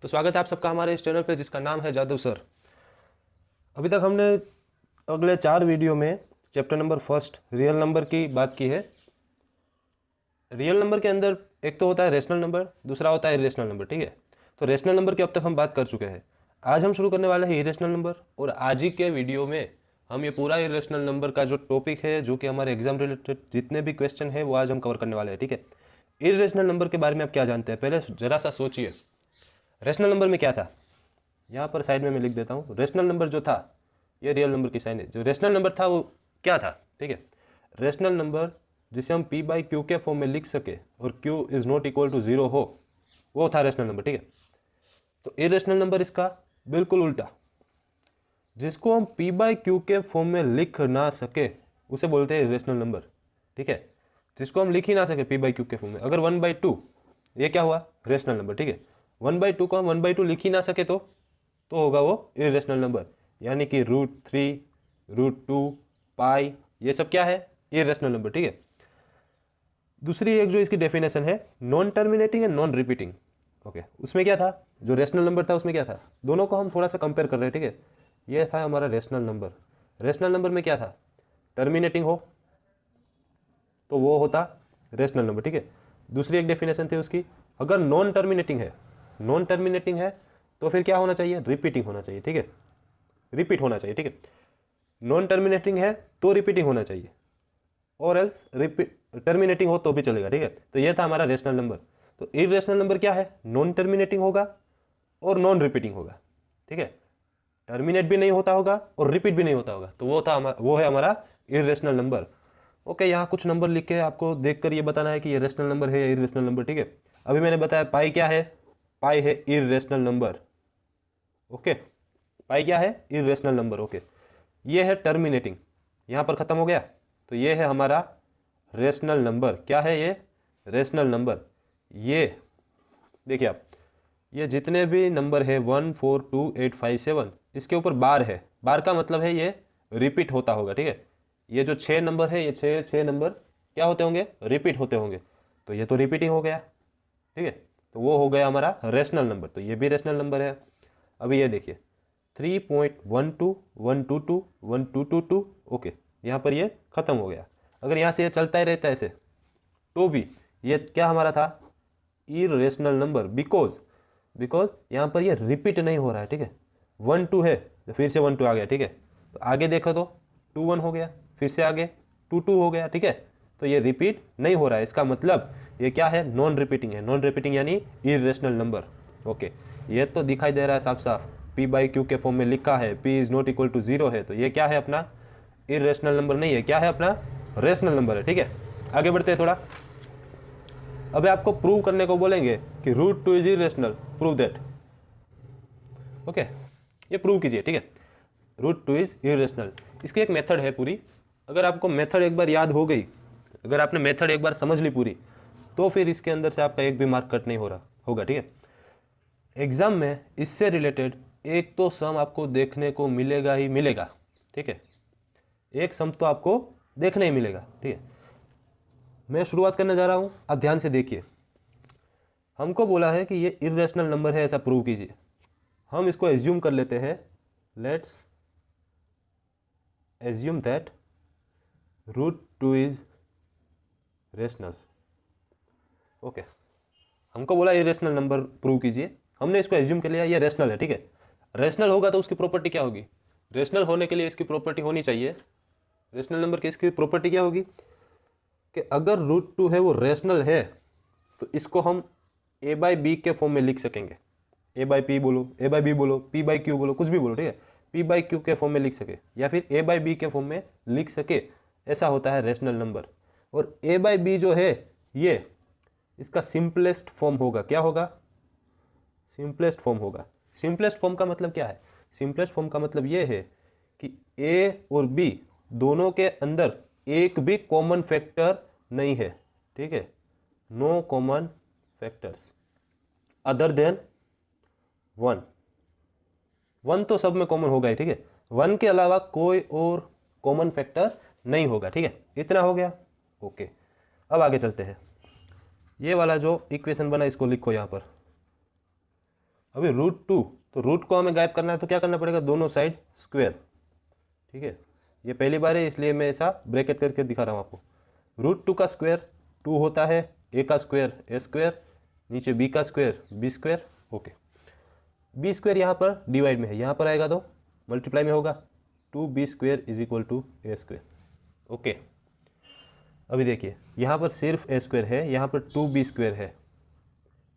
तो स्वागत है आप सबका हमारे इस चैनल पे जिसका नाम है जादू सर। अभी तक हमने अगले 4 वीडियो में chapter number first real number की बात की है। रियल नंबर के अंदर एक तो होता है रेशनल नंबर, दूसरा होता है इरेशनल नंबर। ठीक है, तो रेशनल नंबर की अब तक हम बात कर चुके हैं। आज हम शुरू करने वाले हैं इरेशनल नंबर, और आज ही के वीडियो में हम ये पूरा इरेशनल नंबर का जो टॉपिक है, जो कि हमारे एग्जाम रिलेटेड जितने भी क्वेश्चन है वो आज हम कवर करने वाले हैं। ठीक है, इरेशनल नंबर के बारे में आप क्या जानते हैं, पहले जरा सा सोचिए। रेशनल नंबर में क्या था, यहाँ पर साइड में मैं लिख देता हूँ। रेशनल नंबर जो था ये रियल नंबर की साइन है। जो रेशनल नंबर था वो क्या था, ठीक है, रेशनल नंबर जिसे हम p बाई क्यू के फॉर्म में लिख सके और q is not equal to 0 हो, वो था रेशनल नंबर। ठीक है, तो इरेशनल नंबर इसका बिल्कुल उल्टा, जिसको हम p बाई क्यू के फॉर्म में लिख ना सके उसे बोलते हैं इरेशनल नंबर। ठीक है, जिसको हम लिख ही ना सके p बाई क्यू के फॉर्म में। अगर 1/2 ये क्या हुआ, रेशनल नंबर। ठीक है, 1/2 को हम 1/2 लिख ही ना सके तो होगा वो इरेशनल नंबर, यानी कि √3, √2, पाई, ये सब क्या है, इरेशनल नंबर। ठीक है, दूसरी एक जो इसकी डेफिनेशन है non terminating and non repeating. Okay, उसमें क्या था, जो रेशनल नंबर था उसमें क्या था, दोनों को हम थोड़ा सा कंपेयर कर रहे हैं। ठीक है, ये था हमारा रेशनल नंबर। रेशनल नंबर में क्या था, टर्मिनेटिंग हो तो वो होता रेशनल नंबर। ठीक है, दूसरी एक डेफिनेशन थी उसकी, अगर नॉन टर्मिनेटिंग है तो फिर क्या होना चाहिए, रिपीटिंग होना चाहिए। ठीक है, रिपीट होना चाहिए। ठीक है, नॉन टर्मिनेटिंग है तो रिपीटिंग होना चाहिए, और एल्स टर्मिनेटिंग हो तो भी चलेगा। ठीक है, तो ये था हमारा रेशनल नंबर। तो इरेशनल नंबर क्या है, नॉन टर्मिनेटिंग होगा और नॉन रिपीटिंग होगा। ठीक है, टर्मिनेट भी नहीं होता होगा और रिपीट भी नहीं होता होगा, तो वो है हमारा इरेशनल नंबर। ओके, यहाँ कुछ नंबर लिख के आपको देखकर ये बताना है कि ये रेशनल नंबर है या इरेशनल नंबर। ठीक है, अभी मैंने बताया पाई क्या है, पाई है इरेशनल नंबर। ओके, पाई क्या है, इरेशनल नंबर। ओके, ये है टर्मिनेटिंग, यहाँ पर ख़त्म हो गया, तो ये है हमारा रेशनल नंबर। क्या है ये, रेशनल नंबर। ये देखिए आप, ये जितने भी नंबर है 1 4 2 8 5 7, इसके ऊपर बार है। बार का मतलब है ये रिपीट होता होगा। ठीक है, ये जो 6 नंबर है, ये छः नंबर क्या होते होंगे, रिपीट होते होंगे, तो ये तो रिपीटिंग हो गया। ठीक है, तो वो हो गया हमारा रेशनल नंबर, तो ये भी रेशनल नंबर है। अभी ये देखिए 3.12 122 1222। ओके, यहाँ पर ये ख़त्म हो गया। अगर यहाँ से ये चलता ही रहता है ऐसे तो भी ये क्या हमारा था, इरेशनल नंबर, बिकॉज यहाँ पर ये रिपीट नहीं हो रहा है। ठीक है, 1 2 है तो फिर से 1 2 आ गया। ठीक है, तो आगे देखो तो 2 1 हो गया, फिर से आगे 2 2 हो गया। ठीक है, तो ये रिपीट नहीं हो रहा है, इसका मतलब ये क्या है, नॉन रिपीटिंग है। नॉन रिपीटिंग यानी इरेशनल नंबर। ओके, ये तो दिखाई दे रहा है साफ साफ, p बाई क्यू के फॉर्म में लिखा है p is not equal to 0 है, तो ये क्या है, अपना इरेशनल नंबर नहीं है, क्या है, अपना रेशनल नंबर है। ठीक है, आगे बढ़ते हैं थोड़ा। अब आपको प्रूव करने को बोलेंगे कि √2 is irrational, prove that. Okay, ये प्रूव कीजिए। ठीक है, √2 इज इरेशनल, इसकी एक मेथड है पूरी। अगर आपको मेथड एक बार याद हो गई, अगर आपने मेथड एक बार समझ ली पूरी, तो फिर इसके अंदर से आपका एक भी मार्क कट नहीं हो रहा होगा। ठीक है, एग्जाम में इससे रिलेटेड एक तो सम आपको देखने को मिलेगा ही मिलेगा। ठीक है, एक सम तो आपको देखने ही मिलेगा। ठीक है, मैं शुरुआत करने जा रहा हूं, आप ध्यान से देखिए। हमको बोला है कि ये इरेशनल नंबर है, ऐसा प्रूव कीजिए। हम इसको एज्यूम कर लेते हैं, let's assume that √2 is rational. Okay, हमको बोला इरेशनल नंबर प्रूव कीजिए, हमने इसको एज्यूम कर लिया ये रेशनल है। ठीक है, रेशनल होगा तो उसकी प्रॉपर्टी क्या होगी, रेशनल होने के लिए इसकी प्रॉपर्टी होनी चाहिए, रेशनल नंबर की इसकी प्रॉपर्टी क्या होगी कि अगर √2 है वो रेशनल है तो इसको हम a बाई बी के फॉर्म में लिख सकेंगे। a बाई पी बोलो, a बाई बी बोलो, p बाई क्यू बोलो, कुछ भी बोलो। ठीक है, p बाई क्यू के फॉर्म में लिख सके या फिर a बाई बी के फॉर्म में लिख सके, ऐसा होता है रेशनल नंबर। और a बाई बी जो है ये इसका सिंपलेस्ट फॉर्म होगा। क्या होगा, सिंपलेस्ट फॉर्म होगा। सिंपलेस्ट फॉर्म का मतलब क्या है, सिंपलेस्ट फॉर्म का मतलब ये है कि a और b दोनों के अंदर एक भी कॉमन फैक्टर नहीं है। ठीक है, no common factors other than 1 तो सब में कॉमन होगा ही। ठीक है, 1 के अलावा कोई और कॉमन फैक्टर नहीं होगा। ठीक है, इतना हो गया। ओके, अब आगे चलते हैं। ये वाला जो इक्वेशन बना इसको लिखो यहाँ पर। अभी √2, तो रूट को हमें गायब करना है तो क्या करना पड़ेगा, दोनों साइड स्क्वायर। ठीक है, ये पहली बार है इसलिए मैं ऐसा ब्रैकेट करके दिखा रहा हूँ आपको। √2 का स्क्वायर 2 होता है, ए का स्क्वायर ए स्क्वायर, नीचे बी का square B square. Okay, b square यहाँ पर डिवाइड में है, यहाँ पर आएगा तो मल्टीप्लाई में होगा, 2b² = a²। ओके, अभी देखिए यहाँ पर सिर्फ a² है, यहाँ पर 2b² है।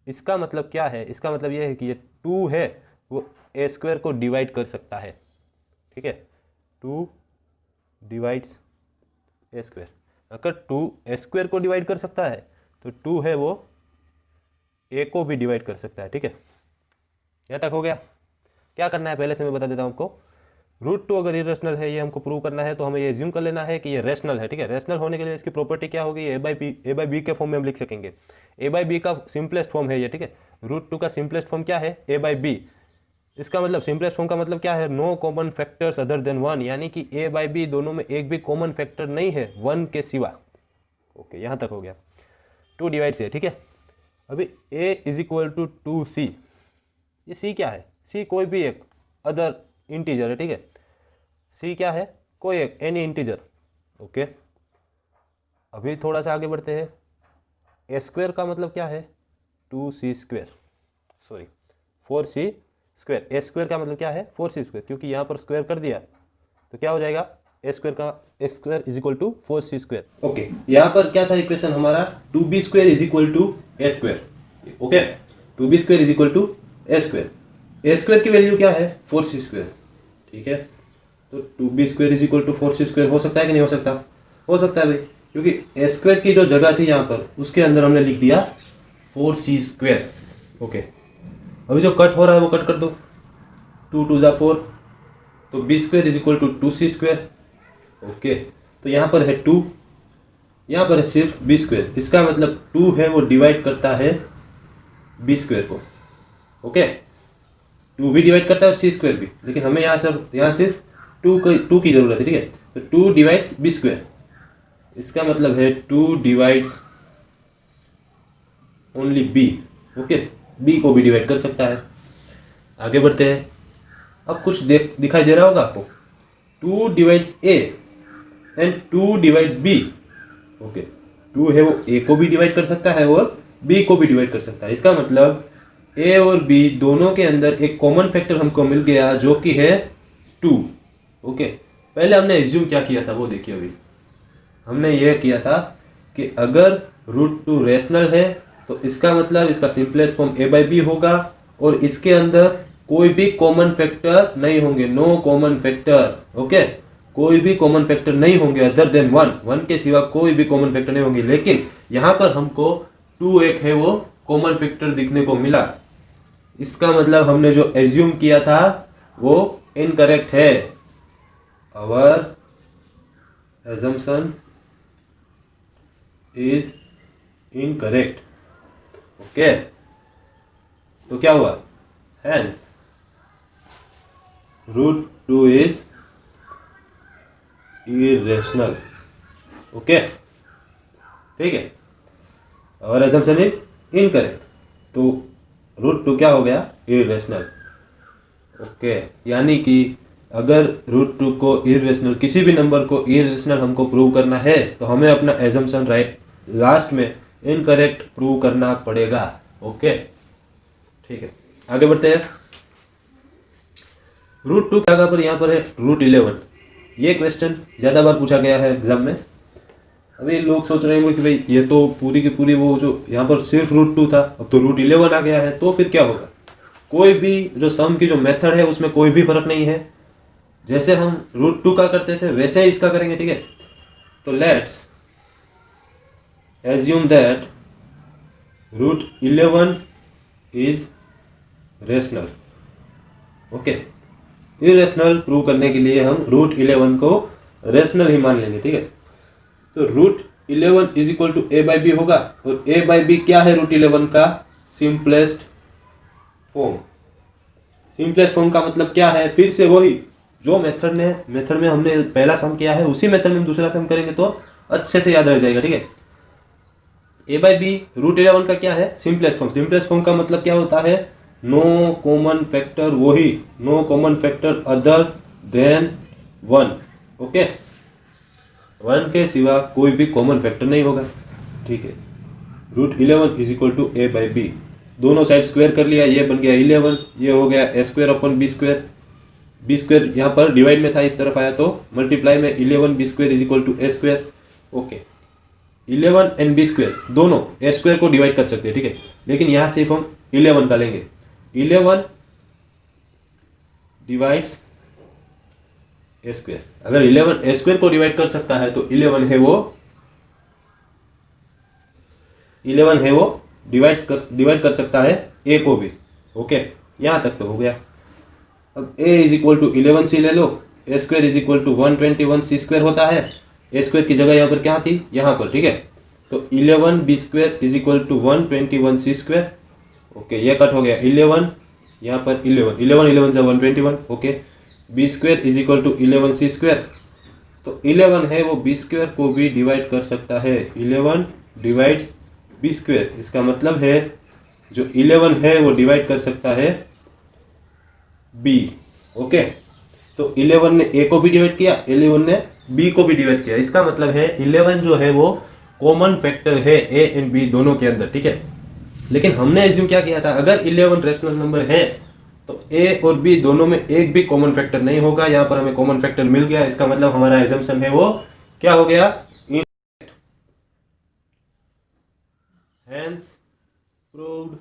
इसका मतलब क्या है, इसका मतलब ये है कि ये 2 है वो a² को डिवाइड कर सकता है। ठीक है, 2 डिवाइड्स a²। अगर 2 a² को डिवाइड कर सकता है तो 2 है वो a को भी डिवाइड कर सकता है। ठीक है, यहाँ तक हो गया। क्या करना है पहले से मैं बता देता हूँ आपको। √2 अगर इरेशनल है, ये हमको प्रूव करना है, तो हमें ये एज्यूम कर लेना है कि ये रेशनल है। ठीक है, रेशनल होने के लिए इसकी प्रॉपर्टी क्या होगी, a/b के फॉर्म में हम लिख सकेंगे। a/b का सिंपलेस्ट फॉर्म है ये। ठीक है, √2 का सिंपलेस्ट फॉर्म क्या है, a/b। इसका मतलब सिंपलेस्ट फॉर्म का मतलब क्या है, no common factors other than 1, यानी कि a/b दोनों में एक भी कॉमन फैक्टर नहीं है 1 के सिवा। ओके, यहाँ तक हो गया। 2 डिवाइड है। ठीक है, अभी a = 2c। ये c क्या है, c कोई भी एक अदर इंटीजर है। ठीक है, c क्या है, कोई एक एनी इंटीजर। ओके, अभी थोड़ा सा आगे बढ़ते हैं। a² का मतलब क्या है, 2c², सॉरी 4c²। a² का मतलब क्या है, 4c², क्योंकि यहाँ पर स्क्वायर कर दिया तो क्या हो जाएगा, a² का x² = 4c²। ओके, यहाँ पर क्या था इक्वेशन हमारा, 2b² = a²। Okay, 2b² = a²। a² की वैल्यू क्या है, 4c²। ठीक है, तो 2b² = 4c² हो सकता है कि नहीं हो सकता, हो सकता है भाई, क्योंकि a² की जो जगह थी यहाँ पर उसके अंदर हमने लिख दिया 4c²। ओके, अभी जो कट हो रहा है वो कट कर दो, 2 2 = 4, तो b² = 2c²। ओके, तो यहाँ पर है 2, यहाँ पर है सिर्फ b²। इसका मतलब 2 है वो डिवाइड करता है b² को। ओके, 2 भी डिवाइड करता है और c² भी, लेकिन हमें यहाँ सिर्फ 2 की जरूरत है। ठीक है, तो 2 डिवाइड्स b²। इसका मतलब है 2 divides only b। Okay, b को भी डिवाइड कर सकता है। आगे बढ़ते हैं। अब कुछ दिखाई दे रहा होगा आपको, 2 divides a and 2 divides b। Okay, 2 है वो a को भी डिवाइड कर सकता है और b को भी डिवाइड कर सकता है। इसका मतलब a और b दोनों के अंदर एक कॉमन फैक्टर हमको मिल गया जो कि है 2। ओके, पहले हमने एज्यूम क्या किया था वो देखिए। अभी हमने ये किया था कि अगर √2 रेशनल है तो इसका मतलब इसका सिंपलेस्ट फॉर्म a/b होगा और इसके अंदर कोई भी कॉमन फैक्टर नहीं होंगे, नो कॉमन फैक्टर। ओके, कोई भी कॉमन फैक्टर नहीं होंगे अदर देन 1 के सिवा कोई भी कॉमन फैक्टर नहीं होंगे। लेकिन यहाँ पर हमको 2 एक है वो कॉमन फैक्टर दिखने को मिला। इसका मतलब हमने जो एज्यूम किया था वो इनकरेक्ट है। Our assumption is incorrect. Okay, तो क्या हुआ, हेंस √2 इज इरेशनल। ओके, ठीक है, और assumption इज इनकरेक्ट, तो √2 क्या हो गया, इरेशनल। ओके, यानी कि अगर √2 को इरेशनल, किसी भी नंबर को इरेशनल हमको प्रूव करना है तो हमें अपना assumption राइट लास्ट में इनकरेक्ट प्रूव करना पड़ेगा। ओके, ठीक है, आगे बढ़ते हैं। √2 की जगह पर यहाँ पर है √11। ये क्वेश्चन ज़्यादा बार पूछा गया है एग्जाम में। अभी लोग सोच रहे होंगे कि भाई ये तो पूरी की पूरी वो जो यहाँ पर सिर्फ √2 था, अब तो √11 आ गया है, तो फिर क्या होगा। कोई भी जो सम की जो मेथड है उसमें कोई भी फर्क नहीं है। जैसे हम √2 का करते थे वैसे ही इसका करेंगे। ठीक है, तो let's assume that √11 is rational. Okay, irrational prove करने के लिए हम √11 को रेशनल ही मान लेंगे। ठीक है, तो √11 = a/b होगा, और a/b क्या है √11 का, सिंपलेस्ट फॉर्म। सिंपलेस्ट फॉर्म का मतलब क्या है, फिर से वही जो मेथड में हमने पहला सम किया है उसी मेथड में हम दूसरा सम करेंगे तो अच्छे से याद रह जाएगा। ठीक है, a/b √11 का क्या है, सिंपलेस्ट फॉर्म। सिंपलेस्ट फॉर्म का मतलब क्या होता है, नो कॉमन फैक्टर, वही no common factor other than 1। Okay, 1 के सिवा कोई भी कॉमन फैक्टर नहीं होगा। ठीक है, √11 is equal to A by B, दोनों साइड स्क्वायर कर लिया, ये बन गया 11, ये हो गया A square upon B square. B square यहाँ पर डिवाइड में था, इस तरफ आया तो मल्टीप्लाई में 11 b square is equal to a square. Okay, 11 and b square दोनों ए स्क्वायर को डिवाइड कर सकते हैं। ठीक है, लेकिन यहाँ सिर्फ हम 11 का लेंगे। 11 डिवाइड्स ए स्क्वायर, अगर 11 ए स्क्वायर को डिवाइड कर सकता है तो 11 है वो डिवाइड कर सकता है ए को भी। ओके, यहाँ तक तो हो गया। अब a is equal to 11 C ले लो, A square is equal to 121 C square होता है। ए स्क्वायर की जगह यहाँ पर क्या थी, यहाँ पर। ठीक है, तो 11 b square is equal to 121 C square. Okay, ये कट हो गया 11, यहाँ पर 11 से 121। Okay, b square is equal to 11 c square, तो 11 है वो बी स्क्वायर को भी डिवाइड कर सकता है। 11 डिवाइड्स बी स्क्वायर, इसका मतलब है जो 11 है वो डिवाइड कर सकता है बी। ओके, तो 11 ने ए को भी डिवाइड किया, 11 ने बी को भी डिवाइड किया, इसका मतलब है 11 जो है वो कॉमन फैक्टर है ए एंड बी दोनों के अंदर। ठीक है, लेकिन हमने एज्यूम क्या किया था, अगर 11 रेशनल नंबर है तो ए और बी दोनों में एक भी कॉमन फैक्टर नहीं होगा। यहाँ पर हमें कॉमन फैक्टर मिल गया, इसका मतलब हमारा एजम्पशन है वो क्या हो गया, हेंस प्रूव्ड।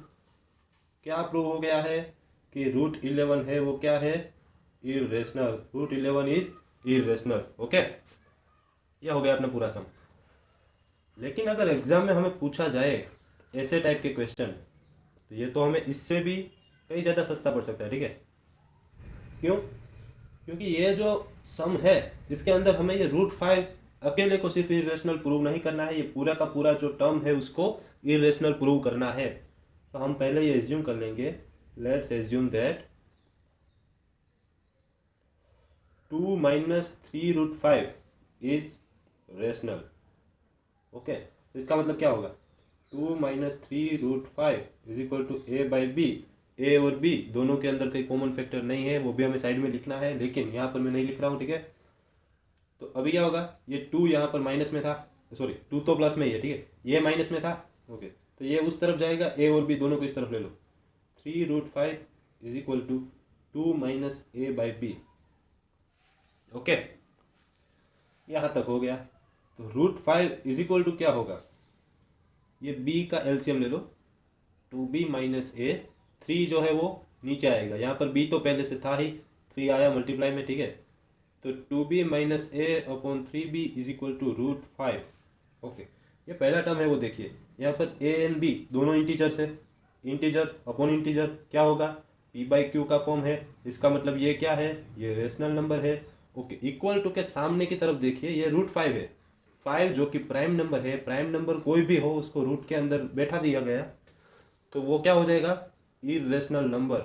क्या प्रूव हो गया है कि √11 है वो क्या है, इरेशनल। √11 is irrational. ओके, यह हो गया अपना पूरा सम। लेकिन अगर एग्जाम में हमें पूछा जाए ऐसे टाइप के क्वेश्चन, तो ये तो हमें इससे भी कहीं ज़्यादा सस्ता पड़ सकता है। ठीक है, क्यों? क्योंकि ये जो सम है इसके अंदर हमें ये √5 अकेले को सिर्फ इरेशनल प्रूव नहीं करना है, ये पूरा का पूरा जो टर्म है उसको इरेशनल प्रूव करना है। तो हम पहले ये एज्यूम कर लेंगे, let's assume that 2 - 3√5 is rational. Okay, इसका मतलब क्या होगा, 2 - 3√5 is equal to A by B. A और बी दोनों के अंदर कोई कॉमन फैक्टर नहीं है, वो भी हमें साइड में लिखना है, लेकिन यहाँ पर मैं नहीं लिख रहा हूँ। ठीक है, तो अभी क्या होगा, ये 2 यहाँ पर माइनस में था, सॉरी 2 तो प्लस में ही है। ठीक है, ये माइनस में था। ओके, तो ये उस तरफ जाएगा, ए और बी दोनों को इस तरफ ले लो। 3√5 is equal to 2 - a by b. Okay, यहाँ तक हो गया। तो √5 इज इक्वल टू क्या होगा, ये b का एलसीएम ले लो, 2b - a। 3 जो है वो नीचे आएगा, यहाँ पर b तो पहले से था ही, 3 आया मल्टीप्लाई में। ठीक है, तो 2b - a upon 3b is equal to √5। Okay, ये पहला टर्म है वो देखिए, यहाँ पर a एंड b दोनों इंटीजर्स है, इंटीजर अपॉन इंटीजर क्या होगा, p/q का फॉर्म है, इसका मतलब ये क्या है, ये रेशनल नंबर है। ओके, इक्वल टू के सामने की तरफ देखिए, ये √5 है। 5 जो कि प्राइम नंबर है, प्राइम नंबर कोई भी हो उसको रूट के अंदर बैठा दिया गया तो वो क्या हो जाएगा, इरेशनल नंबर।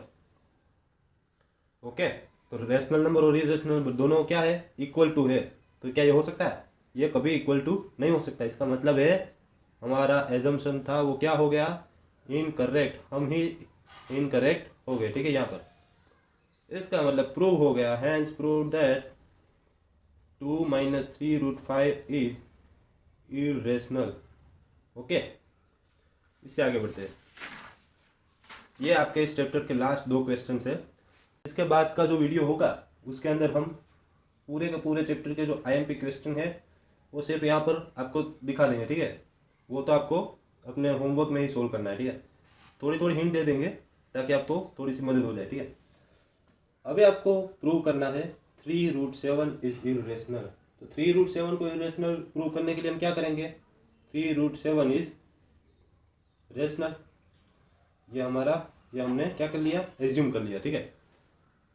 ओके, तो रेशनल नंबर और इरेशनल नंबर दोनों क्या है, इक्वल टू है। तो क्या ये हो सकता है, ये कभी इक्वल टू नहीं हो सकता। इसका मतलब है हमारा एजम्पशन था वो क्या हो गया, इनकरेक्ट, हम ही इनकरेक्ट हो गए। ठीक है, यहाँ पर इसका मतलब प्रूव हो गया, hence prove that 2 - 3√5 is irrational. Okay, इससे आगे बढ़ते हैं। ये आपके इस चैप्टर के लास्ट 2 क्वेश्चन है। इसके बाद का जो वीडियो होगा उसके अंदर हम पूरे के पूरे चैप्टर के जो आईएमपी क्वेश्चन है वो सिर्फ यहाँ पर आपको दिखा देंगे। ठीक है, वो तो आपको अपने होमवर्क में ही सोल्व करना है। ठीक है, थोड़ी थोड़ी हिंट दे देंगे ताकि आपको थोड़ी सी मदद हो जाए। ठीक है, अभी आपको प्रूव करना है 3√7 इज इरेशनल। तो 3√7 को इरेशनल प्रूव करने के लिए हम क्या करेंगे, 3√7 इज रेशनल। ये हमने क्या कर लिया, एज्यूम कर लिया। ठीक है,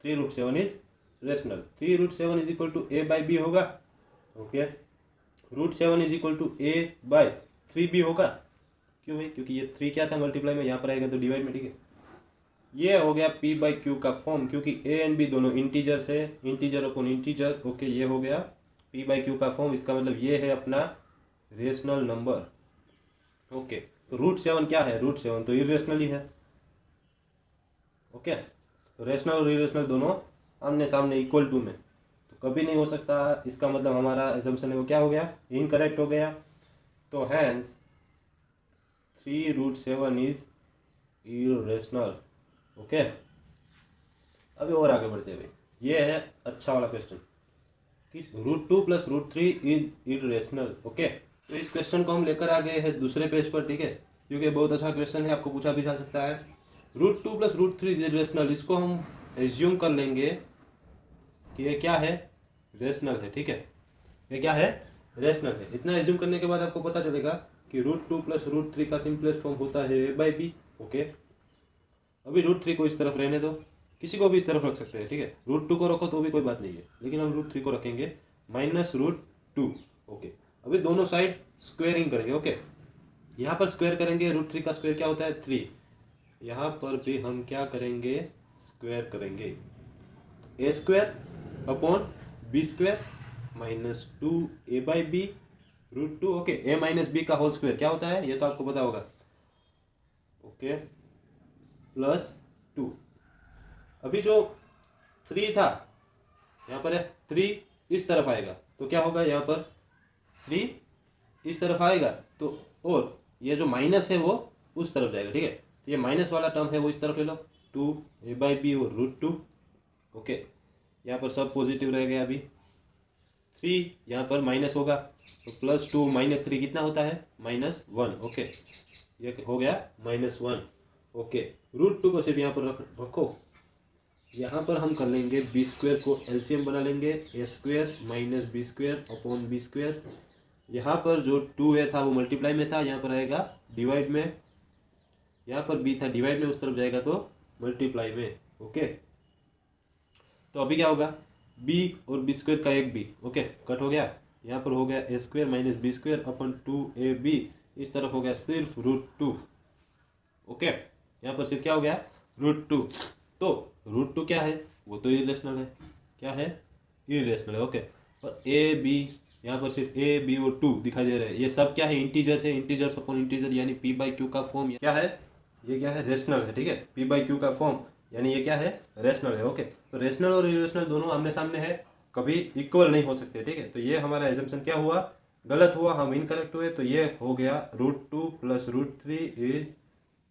3√7 is rational. 3√7 is equal to A by B होगा। Okay, √7 is equal to A by 3b होगा। क्यों भाई, क्योंकि ये 3 क्या था मल्टीप्लाई में, यहाँ पर आएगा तो डिवाइड में। ठीक है, ये हो गया p/q का फॉर्म, क्योंकि a एंड b दोनों इंटीजर्स है, इंटीजर अपॉन इंटीजर। ओके, ये हो गया p/q का फॉर्म, इसका मतलब ये है अपना रेशनल नंबर। ओके, तो √7 क्या है, √7 तो इरेशनल ही है। ओके, तो रेशनल और इरेशनल दोनों आमने सामने इक्वल टू में तो कभी नहीं हो सकता, इसका मतलब हमारा एजम्पशन है वो क्या हो गया, इनकरेक्ट हो गया। तो हैंस 3√7 इज इरेशनल। ओके, अभी और आगे बढ़ते हुए ये है अच्छा वाला क्वेश्चन कि √2 + √3 इज इरेशनल। ओके, तो इस क्वेश्चन को हम लेकर आ गए हैं दूसरे पेज पर, ठीक है, क्योंकि बहुत अच्छा क्वेश्चन है, आपको पूछा भी जा सकता है। √2 + √3 इज इरेशनल, इसको हम एज्यूम कर लेंगे कि ये क्या है, रेशनल है। ठीक है, ये क्या है, रेशनल है। इतना एज्यूम करने के बाद आपको पता चलेगा कि √2 + √3 का सिंपलेस्ट फॉर्म होता है a/b। ओके, अभी √3 को इस तरफ रहने दो, किसी को भी इस तरफ रख सकते हैं, ठीक है, √2 को रखो तो भी कोई बात नहीं है, लेकिन हम √3 को रखेंगे -√2। ओके, अभी दोनों साइड स्क्वेयरिंग करेंगे। ओके, यहाँ पर स्क्वायर करेंगे, √3 का स्क्वायर क्या होता है 3, यहाँ पर भी हम क्या करेंगे, स्क्वायर करेंगे, a² / b² -2 a/b √2। Okay, a - b का होल स्क्वायर क्या होता है, ये तो आपको पता होगा। ओके, +2। अभी जो 3 था यहाँ पर है 3 इस तरफ आएगा तो क्या होगा, यहाँ पर 3 इस तरफ आएगा तो, और ये जो माइनस है वो उस तरफ जाएगा। ठीक है, तो ये माइनस वाला टर्म है वो इस तरफ ले लो, 2 a/b और √2। ओके, यहाँ पर सब पॉजिटिव रह गया। अभी 3 यहाँ पर माइनस होगा तो +2 - 3 कितना होता है, -1। ओके, ये हो गया -1। ओके, √2 को सिर्फ यहाँ पर रखो। यहाँ पर हम कर लेंगे b² को एलसीएम बना लेंगे, a² - b² b²। यहाँ पर जो 2a था वो मल्टीप्लाई में था, यहाँ पर आएगा डिवाइड में, यहाँ पर b था डिवाइड में, उस तरफ जाएगा तो मल्टीप्लाई में। ओके, तो अभी क्या होगा, b और b² का एक b, ओके, कट हो गया। यहाँ पर हो गया a² - b² 2ab, इस तरफ हो गया सिर्फ √2। ओके, यहाँ पर सिर्फ क्या हो गया, √2। तो √2 क्या है, वो तो इरेशनल है, क्या है, इरेशनल है। ओके, और ए बी, यहाँ पर सिर्फ a b और 2 दिखाई दे रहे हैं, ये सब क्या है, इंटीजर्स है, इंटीजर्स अपॉन इंटीजर, यानी p/q का फॉर्म क्या है, ये क्या है, रेशनल है। ठीक है, p/q का फॉर्म यानी ये क्या है, रेशनल है। ओके, तो रेशनल और इरेशनल दोनों आमने सामने है, कभी इक्वल नहीं हो सकते। ठीक है, तो ये हमारा एजम्पशन क्या हुआ, गलत हुआ, हम इनकरेक्ट हुए, तो ये हो गया √2 + √3 इज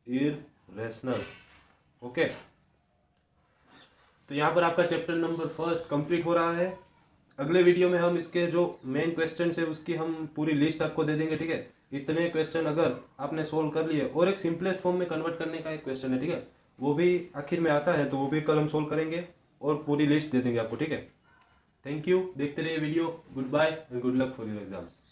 इरेशनल। ओके, तो यहाँ पर आपका चैप्टर नंबर 1 कंप्लीट हो रहा है। अगले वीडियो में हम इसके जो मेन क्वेश्चन है उसकी हम पूरी लिस्ट आपको दे देंगे। ठीक है, इतने क्वेश्चन अगर आपने सोल्व कर लिए, और एक सिंपलेस्ट फॉर्म में कन्वर्ट करने का एक क्वेश्चन है, ठीक है, वो भी आखिर में आता है, तो वो भी कल हम सोल्व करेंगे और पूरी लिस्ट दे देंगे आपको। ठीक है, थैंक यू, देखते रहिए video. Good bye and good luck for your exams.